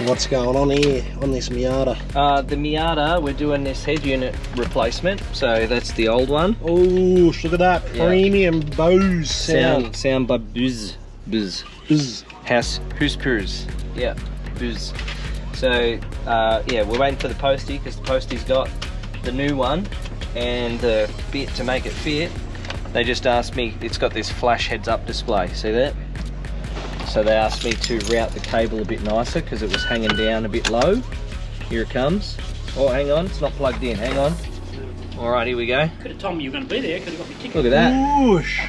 what's going on here on this Miata? The Miata, we're doing this head unit replacement. So that's the old one. Oh, look at that premium Bose sound. Sound by Buzz. House Hoospurs. Yeah, Buzz. So yeah, we're waiting for the postie because the postie's got the new one and the bit to make it fit. They just asked me, it's got this flash heads up display, see that? So they asked me to route the cable a bit nicer because it was hanging down a bit low. Here it comes. Oh, hang on, it's not plugged in, hang on. All right, here we go. Could have told me you were going to be there, could have got me ticket. Look at that. Whoosh.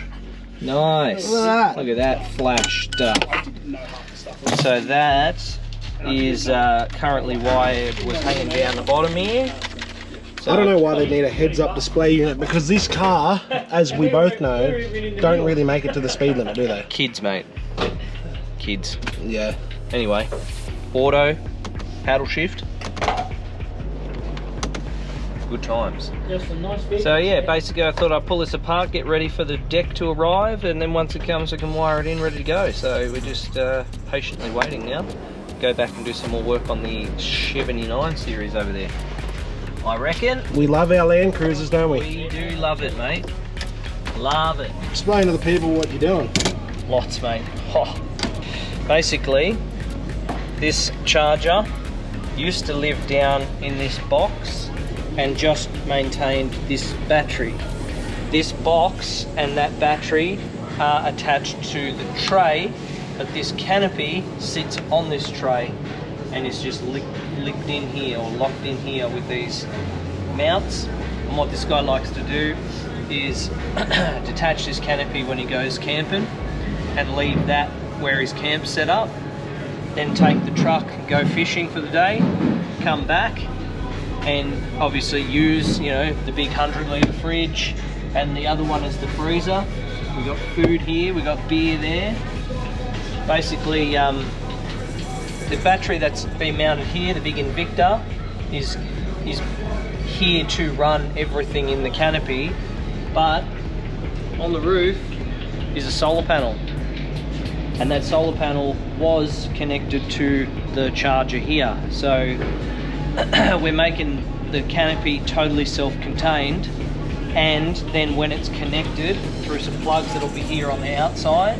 Nice. Look at that. Look at that flash stuff. I didn't know half the stuff. So that is currently why it was hanging down the bottom here. So I don't know why they need a heads-up display unit, because this car, as we both know, don't really make it to the speed limit, do they? Kids, mate. Kids. Yeah. Anyway, auto, paddle shift. Good times. Just a nice bit. So yeah, basically I thought I'd pull this apart, get ready for the deck to arrive, and then once it comes I can wire it in, ready to go. So we're just patiently waiting now. Go back and do some more work on the 79 series over there. I reckon. We love our Land Cruisers, don't we? We do love it, mate. Love it. Explain to the people what you're doing. Lots, mate. Oh. Basically, this charger used to live down in this box and just maintained this battery. This box and that battery are attached to the tray, but this canopy sits on this tray and is just licked in here or locked in here with these mounts. And what this guy likes to do is detach this canopy when he goes camping and leave that where his camp's set up, then take the truck and go fishing for the day, come back and obviously use, you know, the big 100-litre fridge, and the other one is the freezer. We've got food here, we've got beer there. Basically, the battery that's been mounted here, the big Invicta, is here to run everything in the canopy, but on the roof is a solar panel. And that solar panel was connected to the charger here. So we're making the canopy totally self-contained, and then when it's connected through some plugs that'll be here on the outside,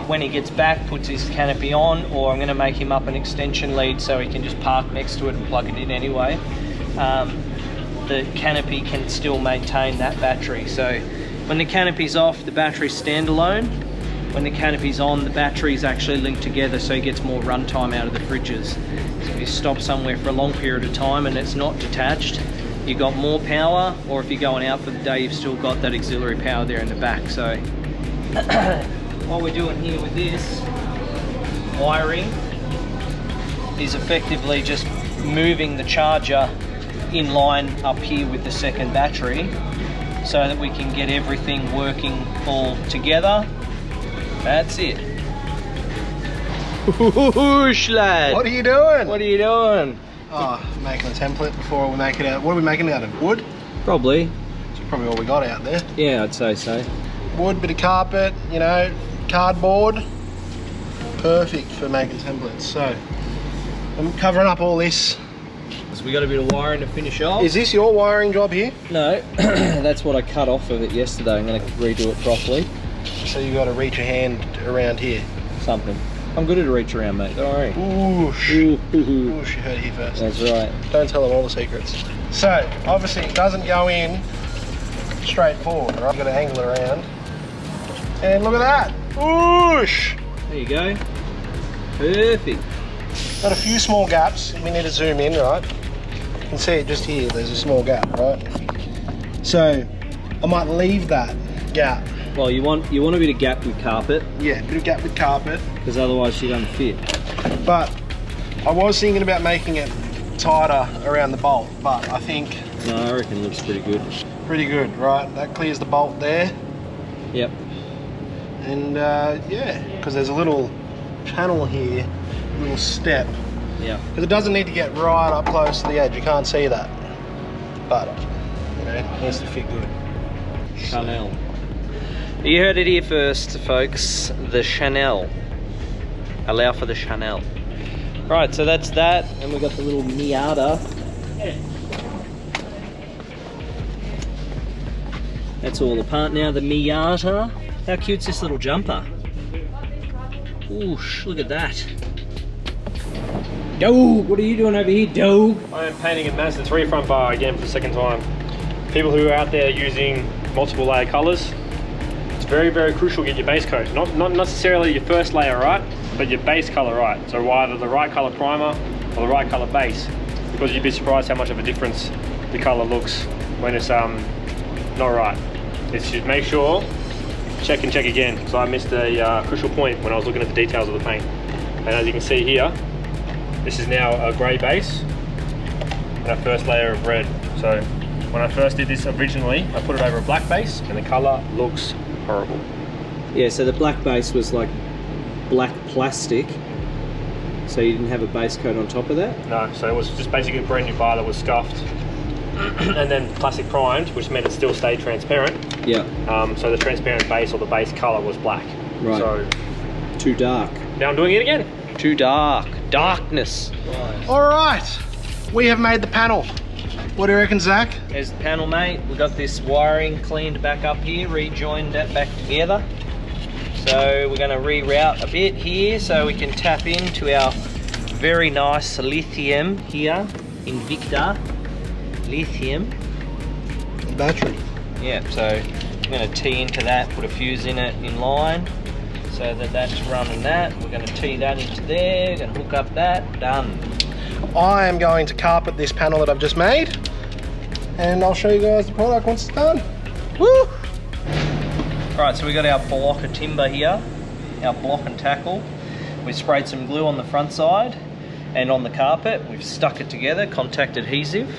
when he gets back, puts his canopy on, or I'm going to make him up an extension lead so he can just park next to it and plug it in anyway. The canopy can still maintain that battery. So when the canopy's off, the battery's standalone. When the canopy's on, the battery's actually linked together, so he gets more runtime out of the fridges. So if you stop somewhere for a long period of time and it's not detached, you've got more power, or if you're going out for the day, you've still got that auxiliary power there in the back. So what we're doing here with this wiring is effectively just moving the charger in line up here with the second battery so that we can get everything working all together. That's it. Whoosh, lad. What are you doing? What are you doing? Oh, making a template before we make it out. What are we making it out of? Wood? Probably. That's probably all we got out there. Yeah, I'd say so. Wood, bit of carpet, you know, cardboard. Perfect for making templates. So I'm covering up all this. So we got a bit of wiring to finish off. Is this your wiring job here? No, that's what I cut off of it yesterday. I'm going to redo it properly. So you got to reach your hand around here. Something. I'm good at a reach around, mate. Don't worry. Oosh. Ooh. Oosh, you heard it here first. That's right. Don't tell them all the secrets. So obviously it doesn't go in straight forward, right? You've got to angle it around. And look at that. Oosh. There you go. Perfect. Got a few small gaps. We need to zoom in, right? You can see it just here. There's a small gap, right? So I might leave that gap. Well, you want a bit of gap with carpet. Yeah, a bit of gap with carpet. Because otherwise you don't fit. But I was thinking about making it tighter around the bolt, but I think... No, I reckon it looks pretty good. Pretty good, right? That clears the bolt there. Yep. And yeah, because there's a little channel here, a little step. Yeah. Because it doesn't need to get right up close to the edge, you can't see that. But, you know, it needs to fit good. Chanel. You heard it here first, folks. The Chanel. Allow for the Chanel. Right, so that's that, and we've got the little Miata. Yeah. That's all apart now, the Miata. How cute's this little jumper? Oosh, look at that. Dog, what are you doing over here, dog? I am painting a Mazda 3 front bar again for the second time. People who are out there using multiple layer colors, it's very, very crucial to get your base coat. Not necessarily your first layer right, but your base color right. So either the right color primer or the right color base, because you'd be surprised how much of a difference the color looks when it's not right. It's just make sure, check and check again. So I missed a crucial point when I was looking at the details of the paint. And as you can see here, this is now a grey base and a first layer of red. So when I first did this originally, I put it over a black base and the colour looks horrible. Yeah, so the black base was like black plastic, so you didn't have a base coat on top of that? No, so it was just basically a brand new bar that was scuffed and then plastic primed, which meant it still stayed transparent. Yeah. So the transparent base or the base colour was black. Right. So too dark. now I'm doing it again. Too dark. Darkness. All right, we have made the panel. What do you reckon, Zach? There's the panel, mate. We've got this wiring cleaned back up here, rejoined that back together. So we're going to reroute a bit here so we can tap into our very nice lithium here, Invicta lithium. Battery. Yeah, so I'm going to tee into that, put a fuse in it in line so that that's running that. We're going to tee that into there, we're going to hook up that, done. I am going to carpet this panel that I've just made, and I'll show you guys the product once it's done. Woo! Right, so we got our block of timber here, our block and tackle. We sprayed some glue on the front side and on the carpet. We've stuck it together, contact adhesive.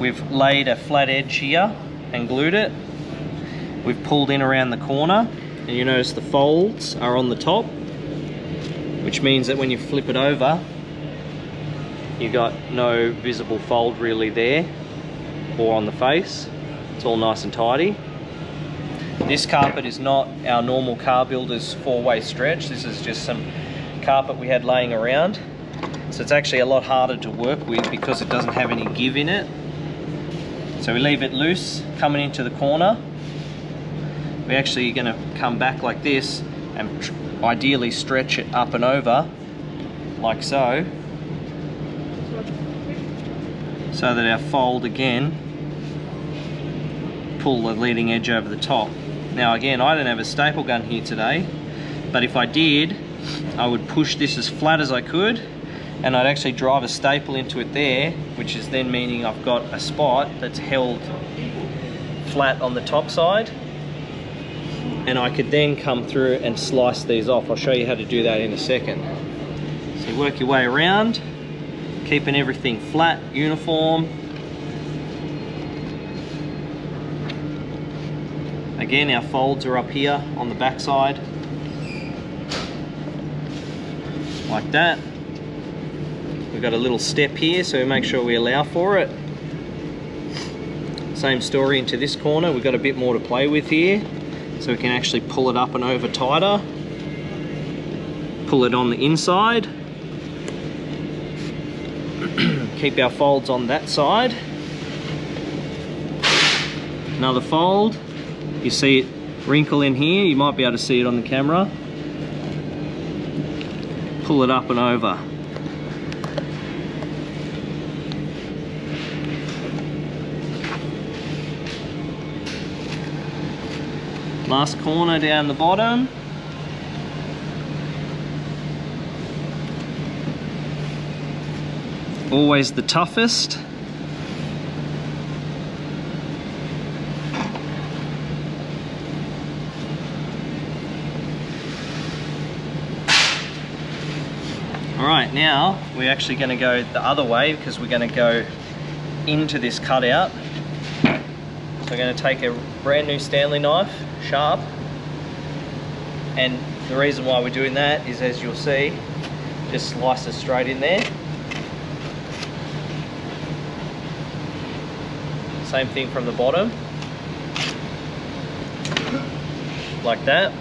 We've laid a flat edge here and glued it. We've pulled in around the corner, and you notice the folds are on the top, which means that when you flip it over, you got no visible fold really there or on the face. It's all nice and tidy. This carpet is not our normal car builder's 4-way stretch. This is just some carpet we had laying around. So it's actually a lot harder to work with because it doesn't have any give in it. So we leave it loose coming into the corner. We're actually going to come back like this and ideally stretch it up and over like so, so that our fold again pull the leading edge over the top. Now again, I don't have a staple gun here today, but if I did, I would push this as flat as I could, and I'd actually drive a staple into it there, which is then meaning I've got a spot that's held flat on the top side, and I could then come through and slice these off. I'll show you how to do that in a second. So you work your way around, keeping everything flat, uniform. Again, our folds are up here on the back side, like that. We've got a little step here, so we make sure we allow for it. Same story into this corner. We've got a bit more to play with here, so we can actually pull it up and over tighter. Pull it on the inside. Keep our folds on that side. Another fold. You see it wrinkle in here, you might be able to see it on the camera. Pull it up and over. Last corner down the bottom. Always the toughest. Alright, now we're actually going to go the other way because we're going to go into this cutout. So we're going to take a brand new Stanley knife, sharp, and the reason why we're doing that is, as you'll see, just slice it straight in there. Same thing from the bottom, like that.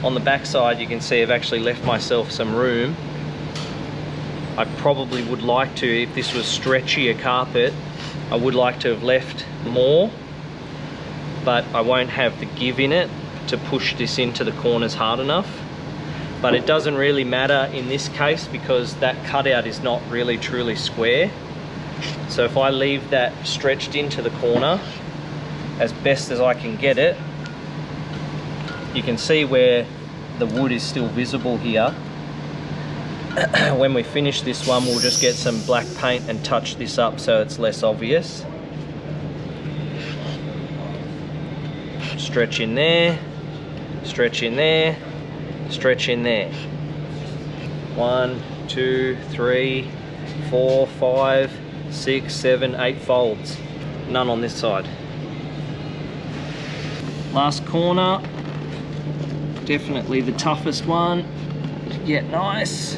On the back side you can see I've actually left myself some room I probably would like to, if this was stretchier carpet, I would like to have left more, but I won't have the give in it to push this into the corners hard enough. But it doesn't really matter in this case because that cutout is not really truly square. So if I leave that stretched into the corner as best as I can get it, you can see where the wood is still visible here. When we finish this one, we'll just get some black paint and touch this up so it's less obvious. Stretch in there, stretch in there, stretch in there. 1, 2, 3, 4, 5, 6, 7, 8 folds. None on this side. Last corner, definitely the toughest one to get nice.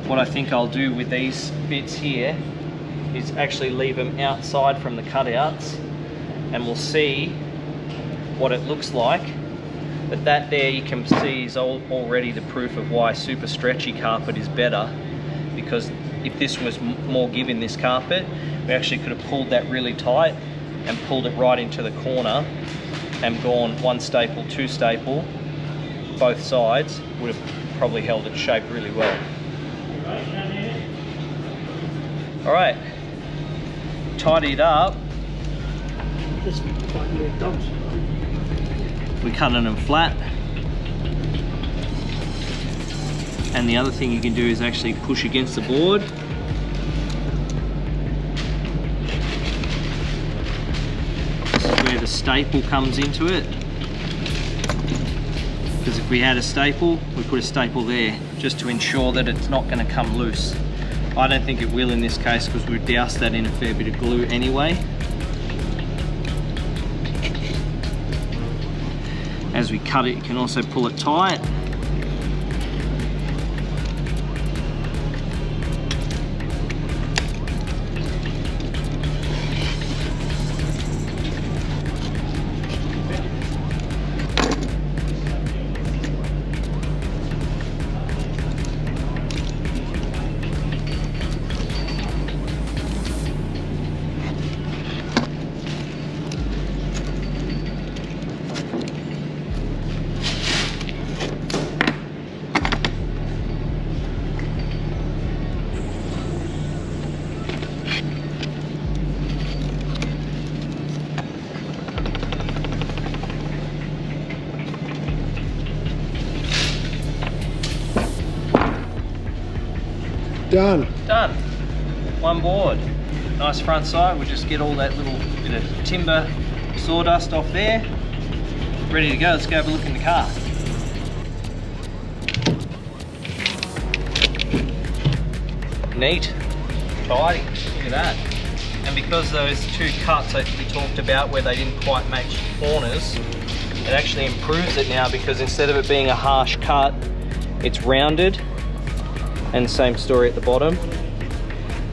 What I think I'll do with these bits here is actually leave them outside from the cutouts, and we'll see what it looks like. But that there you can see is already the proof of why super stretchy carpet is better, because if this was more give in this carpet, we actually could have pulled that really tight and pulled it right into the corner and gone 1 staple, 2 staple, both sides, would have probably held its shape really well. All right, tidy it up. Just like your dogs. We cutting them flat. And the other thing you can do is actually push against the board. This is where the staple comes into it. Because if we had a staple, we put a staple there just to ensure that it's not going to come loose. I don't think it will in this case because we've doused that in a fair bit of glue anyway. As we cut it, you can also pull it tight. Done. Done. One board. Nice front side. We'll just get all that little bit of timber sawdust off there. Ready to go. Let's go have a look in the car. Neat. Tidy. Look at that. And because those 2 cuts that we talked about where they didn't quite match corners, it actually improves it now, because instead of it being a harsh cut, it's rounded. And same story at the bottom.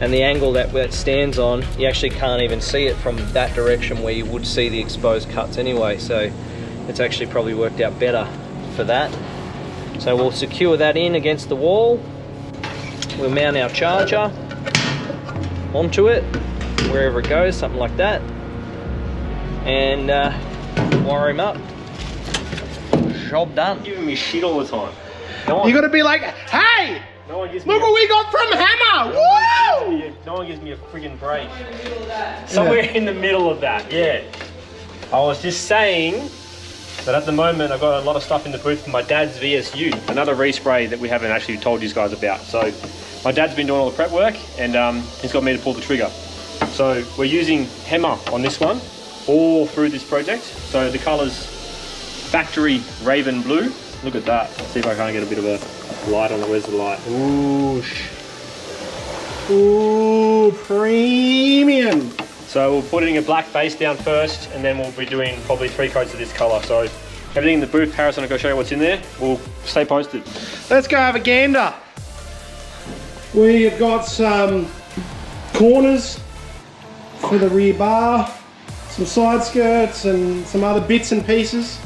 And the angle that it stands on, you actually can't even see it from that direction where you would see the exposed cuts anyway. So it's actually probably worked out better for that. So we'll secure that in against the wall. We'll mount our charger onto it, wherever it goes, something like that. And wire him up. Job done. Giving me shit all the time. You gotta be like, hey! No one gives me Look what we got from Hammer! Woo! No one gives me a friggin' break. Somewhere in the middle of that, yeah. I was just saying that at the moment I've got a lot of stuff in the booth for my dad's VS Ute, another respray that we haven't actually told you guys about. So my dad's been doing all the prep work, and he's got me to pull the trigger. So we're using Hammer on this one all through this project. So the colour's factory Raven Blue. Look at that. Let's see if I can't get a bit of a light on it. Where's the light? Whoosh. Ooh, premium. So we'll put it in a black base down first, and then we'll be doing probably 3 coats of this colour. So everything in the booth, Harrison will go show you what's in there. We'll stay posted. Let's go have a gander. We've got some corners for the rear bar, some side skirts and some other bits and pieces.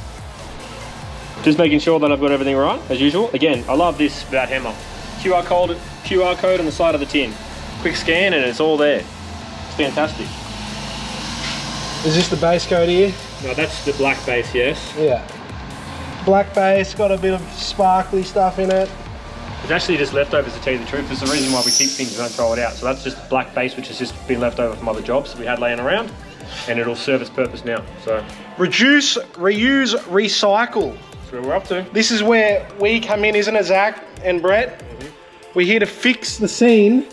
Just making sure that I've got everything right, as usual. Again, I love this about Hammer. QR code on the side of the tin. Quick scan and it's all there. It's fantastic. Is this the base coat here? No, that's the black base, yes. Yeah. Black base, got a bit of sparkly stuff in it. It's actually just leftovers, to tell you the truth. There's a reason why we keep things and don't throw it out. So that's just black base, which has just been left over from other jobs that we had laying around, and it'll serve its purpose now. So Reduce, reuse, recycle. that's where we're up to. This is where we come in, isn't it, Zach and Brett? We're here to fix the scene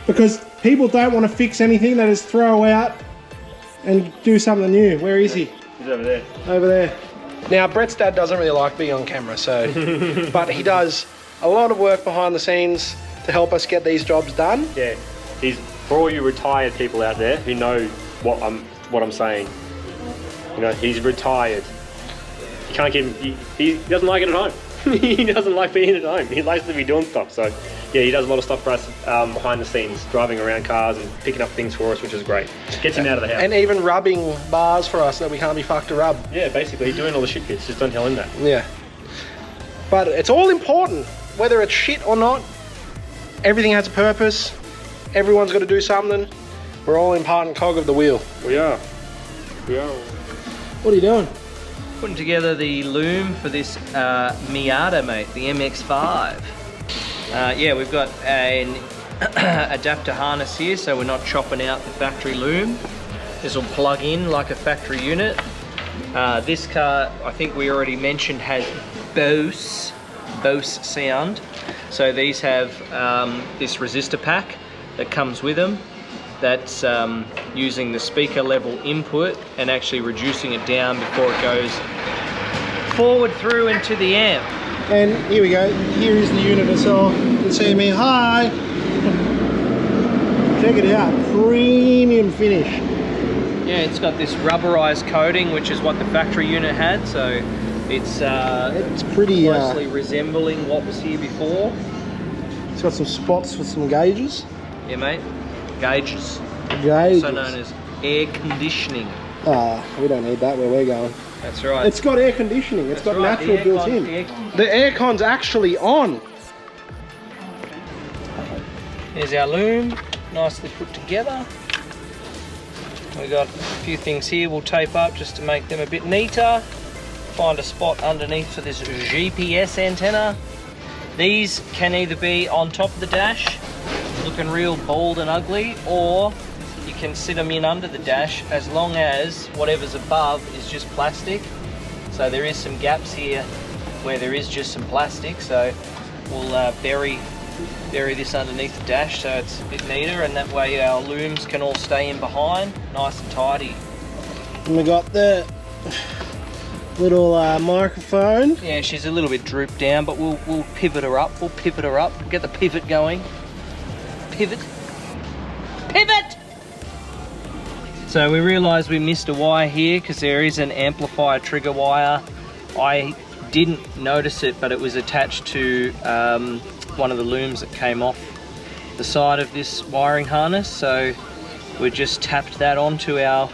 because people don't want to fix anything. They just throw out and do something new. Where is he? He's over there. Over there. Now, Brett's dad doesn't really like being on camera, so, but he does a lot of work behind the scenes to help us get these jobs done. Yeah, he's for all you retired people out there who know what I'm saying. You know, he's retired. You can't keep him. He doesn't like it at home. He doesn't like being at home. He likes to be doing stuff. So, yeah, he does a lot of stuff for us behind the scenes, driving around cars and picking up things for us, which is great. Gets him out of the house. And even rubbing bars for us that we can't be fucked to rub. Yeah, basically doing all the shit bits. Just don't tell him that. Yeah. But it's all important, whether it's shit or not. Everything has a purpose. Everyone's got to do something. We're all in part and cog of the wheel. We are. We are. What are you doing? Putting together the loom for this Miata, mate, the MX-5. Yeah, we've got an adapter harness here, so we're not chopping out the factory loom. This will plug in like a factory unit. This car, I think we already mentioned, has Bose sound. So these have this resistor pack that comes with them. That's using the speaker level input and actually reducing it down before it goes forward through into the amp. And here we go. Here is the unit itself. You can see me. Hi. Check it out. Premium finish. Yeah, it's got this rubberized coating, which is what the factory unit had. So it's pretty closely resembling what was here before. It's got some spots for some gauges. Yeah, mate. Gauges. Gauges. Also known as air conditioning. We don't need that where we're going. That's right. It's got air conditioning. It's got right, natural built in. The aircon's actually on. Here's our loom, nicely put together. We got a few things here we'll tape up just to make them a bit neater. Find a spot underneath for this GPS antenna. These can either be on top of the dash, looking real bald and ugly, or you can sit them in under the dash as long as whatever's above is just plastic. So there is some gaps here where there is just some plastic, so we'll bury this underneath the dash so it's a bit neater, and that way our looms can all stay in behind nice and tidy. And we got the little microphone. Yeah, she's a little bit drooped down, but we'll pivot her up. We'll pivot her up, get the pivot going. Pivot. So we realised we missed a wire here because there is an amplifier trigger wire. I didn't notice it, but it was attached to one of the looms that came off the side of this wiring harness. So we just tapped that onto our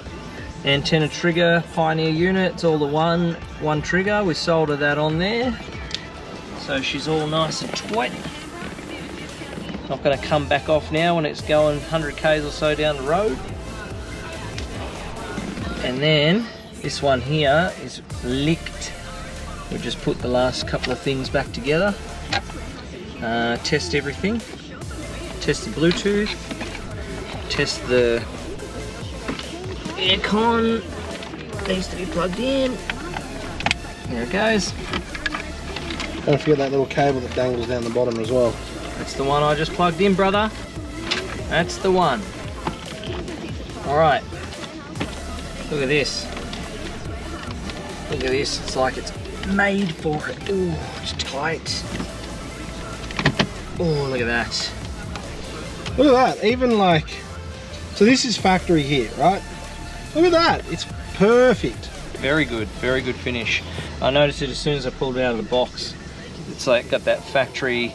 antenna trigger Pioneer unit. It's all the one trigger. We soldered that on there. So she's all nice and tight. Not going to come back off now when it's going 100 k's or so down the road. And then this one here is licked. We'll just put the last couple of things back together. Test everything. Test the Bluetooth. Test the aircon. Needs to be plugged in. There it goes. Don't forget that little cable that dangles down the bottom as well. That's the one I just plugged in, brother. That's the one. Alright. Look at this. Look at this. It's like it's made for it. Ooh, it's tight. Oh, look at that. Look at that. Even like, so this is factory here, right? Look at that. It's perfect. Very good finish. I noticed it as soon as I pulled it out of the box. It's like got that factory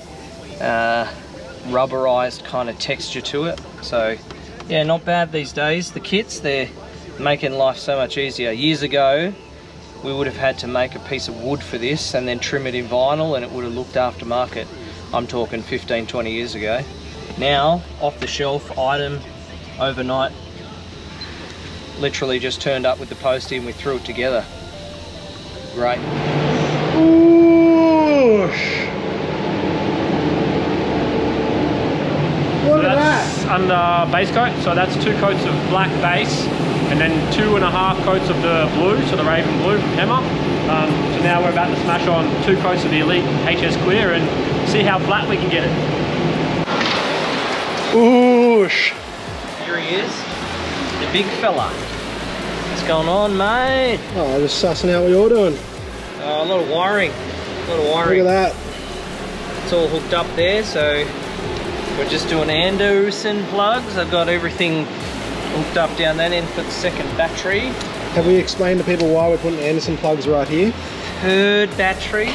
rubberized kind of texture to it. So yeah, not bad these days. The kits, they're making life so much easier. Years ago, we would have had to make a piece of wood for this and then trim it in vinyl, and it would have looked aftermarket. I'm talking 15, 20 years ago. Now, off the shelf item, overnight, literally just turned up with the post in, we threw it together. Great. Whoosh. Look at That's that. under base coat, so that's 2 coats of black base and then 2.5 coats of the blue, so the Raven Blue from Hammer. So now we're about to smash on 2 coats of the Elite HS Clear and see how flat we can get it. Whoosh. Here he is, the big fella. What's going on, mate? Oh, just sussing out what you're doing. A lot of wiring, Look at that. It's all hooked up there, so we're just doing Anderson plugs. I've got everything hooked up down that end for the second battery. Have we explained to people why we're putting Anderson plugs right here? Third battery.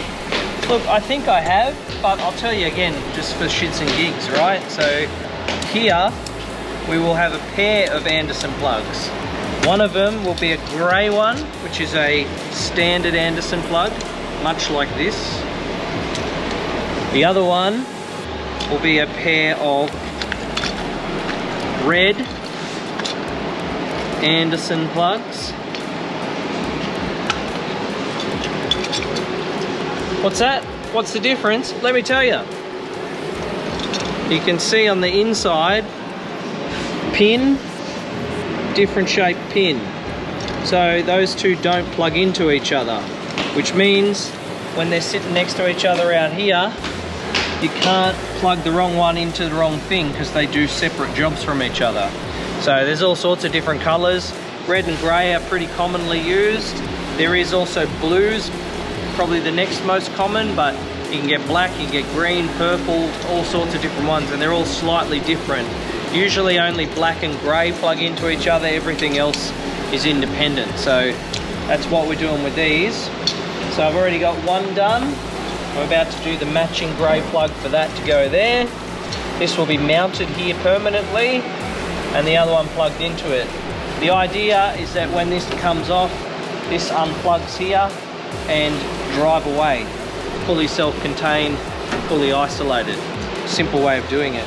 Look, I think I have, but I'll tell you again, just for shits and gigs, right? So here, we will have a pair of Anderson plugs. One of them will be a grey one, which is a standard Anderson plug, much like this. The other one will be a pair of red Anderson plugs. What's that? What's the difference? Let me tell you. You can see on the inside, pin, different shaped pin. So those two don't plug into each other, which means when they're sitting next to each other out here, you can't plug the wrong one into the wrong thing because they do separate jobs from each other. So there's all sorts of different colors. Red and gray are pretty commonly used. There is also blues, probably the next most common, but you can get black, you can get green, purple, all sorts of different ones, and they're all slightly different. Usually only black and grey plug into each other, everything else is independent. So that's what we're doing with these. So I've already got one done. I'm about to do the matching grey plug for that to go there. This will be mounted here permanently and the other one plugged into it. The idea is that when this comes off, this unplugs here and drive away. Fully self-contained, fully isolated. Simple way of doing it.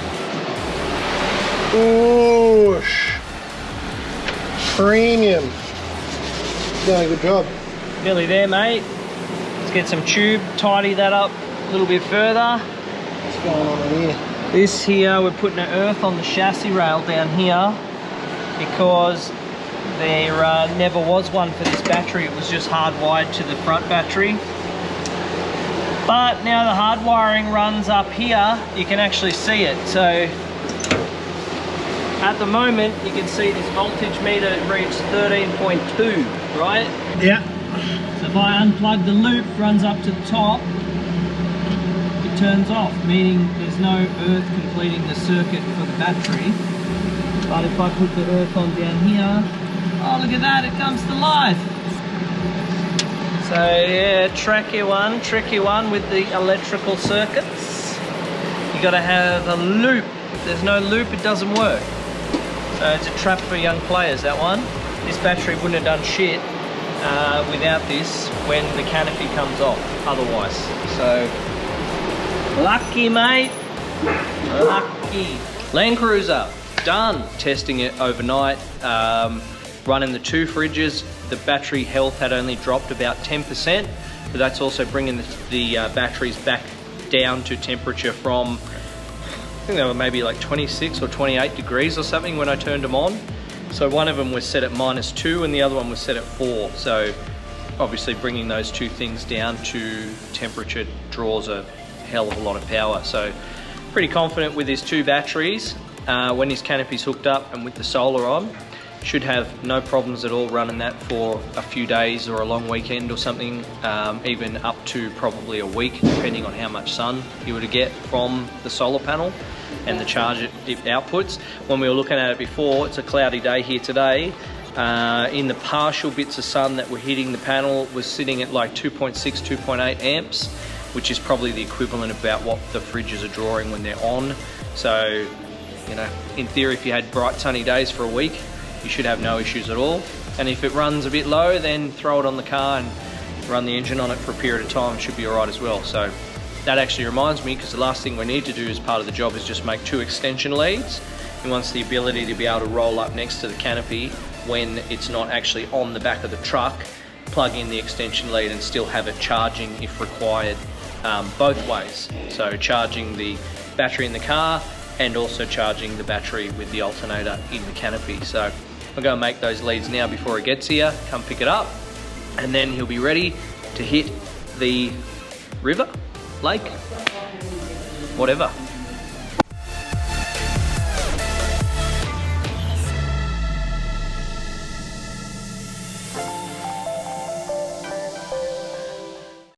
Whoosh. Premium. Done a good job. Nearly there, mate. Let's get some tube, tidy that up a little bit further. What's going on in here? This here, we're putting an earth on the chassis rail down here because there never was one for this battery. It was just hardwired to the front battery. But now the hard wiring runs up here, you can actually see it. So at the moment, you can see this voltage meter reads 13.2, right? Yeah. So if I unplug the loop, runs up to the top, it turns off, meaning there's no earth completing the circuit for the battery. But if I put the earth on down here, oh look at that, it comes to life. So yeah, tricky one with the electrical circuits. You gotta have a loop. If there's no loop, it doesn't work. So it's a trap for young players, that one. This battery wouldn't have done shit without this when the canopy comes off otherwise. So lucky, mate, lucky. Land Cruiser, done. Testing it overnight, running the 2 fridges. The battery health had only dropped about 10%, but that's also bringing the batteries back down to temperature from, I think they were maybe like 26 or 28 degrees or something when I turned them on. So one of them was set at -2 and the other one was set at 4. So obviously bringing those two things down to temperature draws a hell of a lot of power. So pretty confident with his 2 batteries when his canopy's hooked up and with the solar on. Should have no problems at all running that for a few days or a long weekend or something, even up to probably a week, depending on how much sun you were to get from the solar panel and the charge it outputs. When we were looking at it before, it's a cloudy day here today. In the partial bits of sun that were hitting the panel, it was sitting at like 2.6, 2.8 amps, which is probably the equivalent of about what the fridges are drawing when they're on. So, you know, in theory, if you had bright sunny days for a week, you should have no issues at all. And if it runs a bit low, then throw it on the car and run the engine on it for a period of time, should be all right as well. So that actually reminds me, because the last thing we need to do as part of the job is just make 2 extension leads. He wants the ability to be able to roll up next to the canopy when it's not actually on the back of the truck, plug in the extension lead and still have it charging if required, both ways. So charging the battery in the car and also charging the battery with the alternator in the canopy. So I'll go and make those leads now before it gets here, come pick it up, and then he'll be ready to hit the river, lake, whatever.